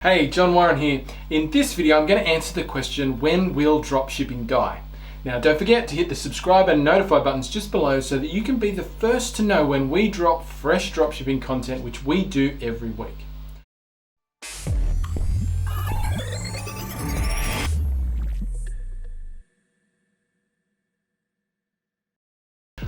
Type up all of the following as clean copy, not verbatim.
Hey, John Warren here. In this video, I'm going to answer the question, when will dropshipping die? Now, don't forget to hit the subscribe and notify buttons just below so that you can be the first to know when we drop fresh dropshipping content, which we do every week.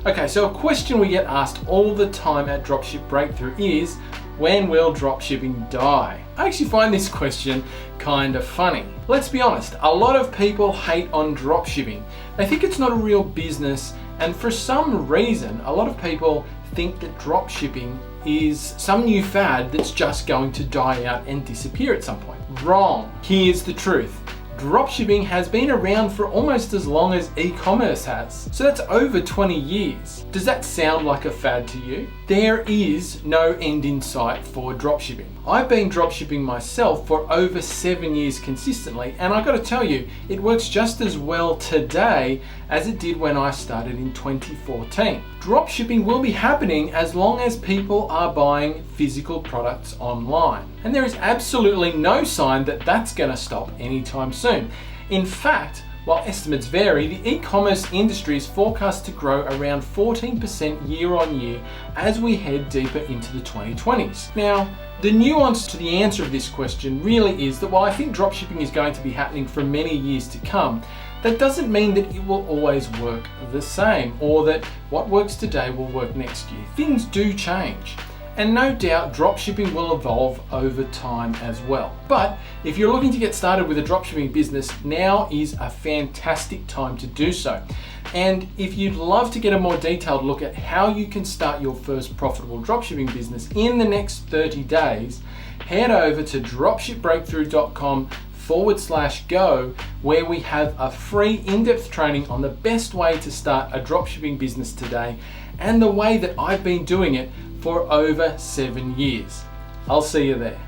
Okay, so a question we get asked all the time at Dropship Breakthrough is, when will dropshipping die? I actually find this question kind of funny. Let's be honest, a lot of people hate on dropshipping. They think it's not a real business, and for some reason, a lot of people think that dropshipping is some new fad that's just going to die out and disappear at some point. Wrong. Here's the truth. Dropshipping has been around for almost as long as e-commerce has. So that's over 20 years. Does that sound like a fad to you? There is no end in sight for dropshipping. I've been dropshipping myself for over 7 years consistently, and I gotta tell you, it works just as well today as it did when I started in 2014. Dropshipping will be happening as long as people are buying physical products online. And there is absolutely no sign that that's gonna stop anytime soon. In fact, while estimates vary, the e-commerce industry is forecast to grow around 14% year on year as we head deeper into the 2020s. Now, the nuance to the answer of this question really is that while I think dropshipping is going to be happening for many years to come, that doesn't mean that it will always work the same, or that what works today will work next year. Things do change. And no doubt dropshipping will evolve over time as well. But if you're looking to get started with a dropshipping business, now is a fantastic time to do so. And if you'd love to get a more detailed look at how you can start your first profitable dropshipping business in the next 30 days, head over to dropshipbreakthrough.com/go, where we have a free in-depth training on the best way to start a dropshipping business today and the way that I've been doing it for over 7 years. I'll see you there.